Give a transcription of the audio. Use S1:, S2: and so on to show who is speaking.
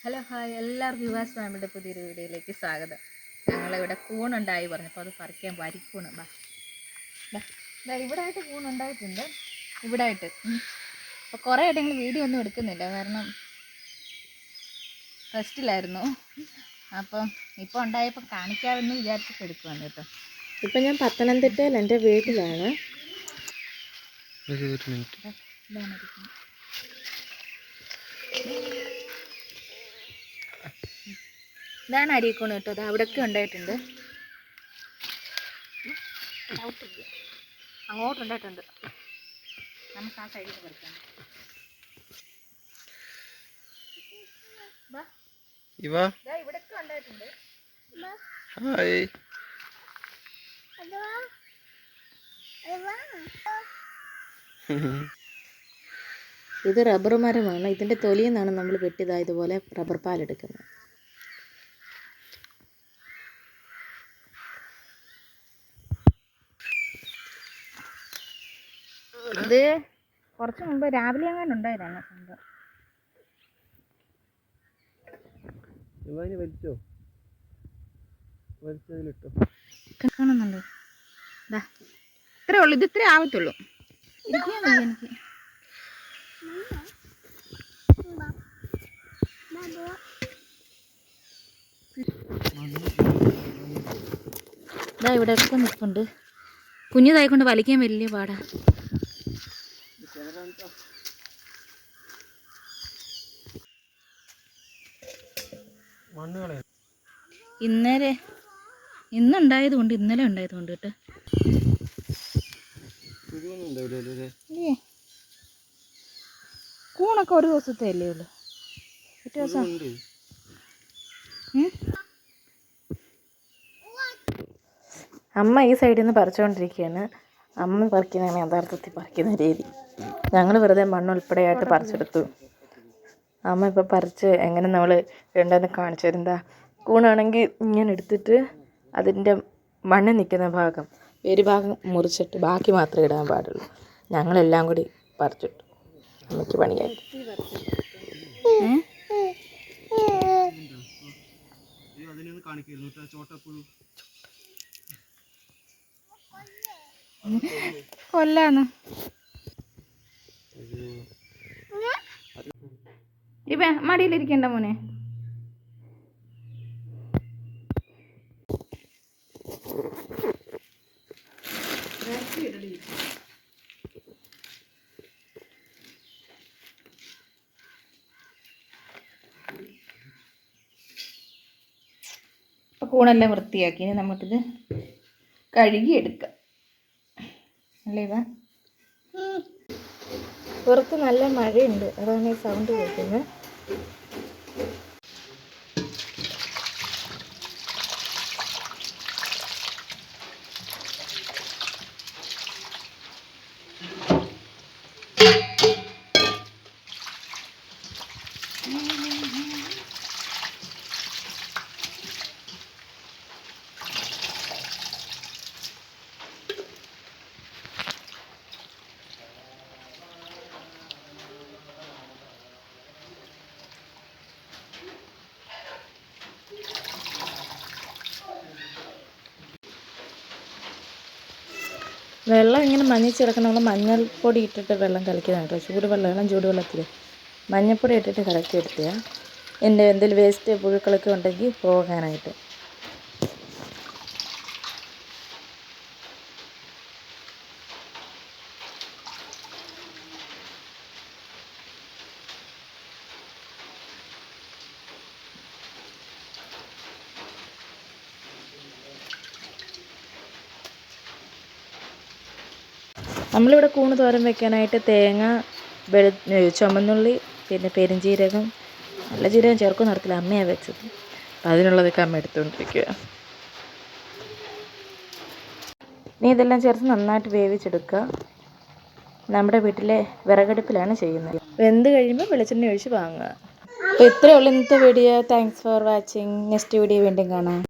S1: Hello hi, എല്ലാവർക്കും വിവാസ് ഫാമിലിയുടെ പുതിയൊരു വീഡിയോയിലേക്ക് സ്വാഗതം. ഞങ്ങളിവിടെ കൂണുണ്ടായി പറഞ്ഞപ്പോൾ അത് പറിക്കാൻ വരിക്കൂണ്. ഇവിടെ ആയിട്ട് കൂണുണ്ടായിട്ടുണ്ട്. ഇവിടെ ആയിട്ട് അപ്പോൾ കുറേ ആയിട്ട് ഞങ്ങൾ വീഡിയോ ഒന്നും എടുക്കുന്നില്ല, കാരണം റെസ്റ്റിലായിരുന്നു. അപ്പം ഇപ്പോൾ ഉണ്ടായപ്പോൾ കാണിക്കാമെന്ന് വിചാരിച്ചിട്ട് എടുക്കുവാണ് കേട്ടോ.
S2: ഇപ്പം ഞാൻ പത്തനംതിട്ടയിൽ എൻ്റെ വീട്ടിലാണ്.
S1: ഇതാണ് അരീക്കോണ് കേട്ടോ. അത് അവിടെയൊക്കെ ഉണ്ടായിട്ടുണ്ട്, അങ്ങോട്ടുണ്ടായിട്ടുണ്ട്. നമുക്ക് ആ സൈഡിൽ പറിക്കാം. ഇവിടെയൊക്കെ ഉണ്ടായിട്ടുണ്ട്.
S2: ഇത് റബ്ബർ മരമാണ്. ഇതിൻ്റെ തൊലിയിൽ നിന്നാണ് നമ്മൾ വെട്ടിയതായതുപോലെ റബ്ബർ പാലെടുക്കുന്നത്.
S1: ഇത് കുറച്ച് മുമ്പ് രാവിലെ അങ്ങനെ ഉണ്ടായതാണ് സംഭവം. കാണുന്നുണ്ടോ? ഇത്രേ ഉള്ളൂ, ഇത് ഇത്രേ ആവത്തുള്ളൂ. ഇരിക്കാൻ വയ്യ എനിക്ക്. ഇവിടെ ഒക്കെ നിൽപ്പുണ്ട്. കുഞ്ഞതായിക്കൊണ്ട് വലിക്കാൻ വലിയ പാടാ. ഇന്നുണ്ടായതുകൊണ്ട്, ഇന്നലെ ഉണ്ടായതുകൊണ്ട് കേട്ടോ. കൂണൊക്കെ ഒരു ദിവസത്തെ അല്ലേ ഉള്ളൂ. പിറ്റേ ദിവസം
S2: അമ്മ ഈ സൈഡിൽ നിന്ന് പറിച്ചുകൊണ്ടിരിക്കുകയാണ്. അമ്മ പറിക്കുന്നതാണ് യഥാർത്ഥത്തിൽ പറിക്കുന്ന രീതി. ഞങ്ങൾ വെറുതെ മണ്ണുൾപ്പെടെയായിട്ട് പറിച്ചെടുത്തു. അമ്മ ഇപ്പോൾ പറിച്ച് എങ്ങനെ നമ്മൾ ഉണ്ടെന്ന് കാണിച്ചു തരും. എന്താ കൂണാണെങ്കിൽ ഇങ്ങനെ എടുത്തിട്ട് അതിൻ്റെ മണ്ണിൽ നിൽക്കുന്ന ഭാഗം, ഒരു ഭാഗം മുറിച്ചിട്ട് ബാക്കി മാത്രമേ ഇടാൻ പാടുള്ളൂ. ഞങ്ങളെല്ലാം കൂടി പറിച്ചിട്ടു. അമ്മയ്ക്ക് പണിയായി.
S1: കൊല്ലാന്ന് ഇവ മടിയിലിരിക്കണ്ട മോനെ. കൂണെല്ലാം വൃത്തിയാക്കി. ഇനി നമുക്കിത് കഴുകിയെടുക്കാം അല്ലേ? ഇവ
S2: പുറത്ത് നല്ല മഴയുണ്ട്, അതാണ് ഈ സൗണ്ട് കേൾക്കുന്നത്. വെള്ളം ഇങ്ങനെ മഞ്ഞിച്ചിറക്കണം. നമ്മൾ മഞ്ഞൾപ്പൊടി ഇട്ടിട്ട് വെള്ളം കലക്കിയതാണ് കേട്ടോ. ചൂടുവെള്ളത്തിൽ മഞ്ഞൾപ്പൊടി ഇട്ടിട്ട് കലക്കി എടുത്തതാണ്. എൻ്റെ എന്തെങ്കിലും വേസ്റ്റ് പുഴുക്കളൊക്കെ ഉണ്ടെങ്കിൽ പോകാനായിട്ട്. നമ്മളിവിടെ കൂണ് തോരൻ വെക്കാനായിട്ട് തേങ്ങ, ചുമന്നുള്ളി, പിന്നെ പെരുംജീരകം, നല്ല ജീരകം ചേർക്കും നടക്കില്ല, അമ്മയാണ് വെച്ചത്. അപ്പം അതിനുള്ളതൊക്കെ അമ്മ എടുത്തുകൊണ്ടിരിക്കുക. ഇനി ഇതെല്ലാം ചേർത്ത് നന്നായിട്ട് വേവിച്ചെടുക്കുക. നമ്മുടെ വീട്ടിലെ വിറകടുപ്പിലാണ് ചെയ്യുന്നത്. വെന്ത് കഴിയുമ്പോൾ വെളിച്ചെണ്ണ ഒഴിച്ച് വാങ്ങുക. അപ്പോൾ ഇത്രയേ ഉള്ളൂ ഇന്നത്തെ video. Thanks for watching. Next video വീണ്ടും കാണാം.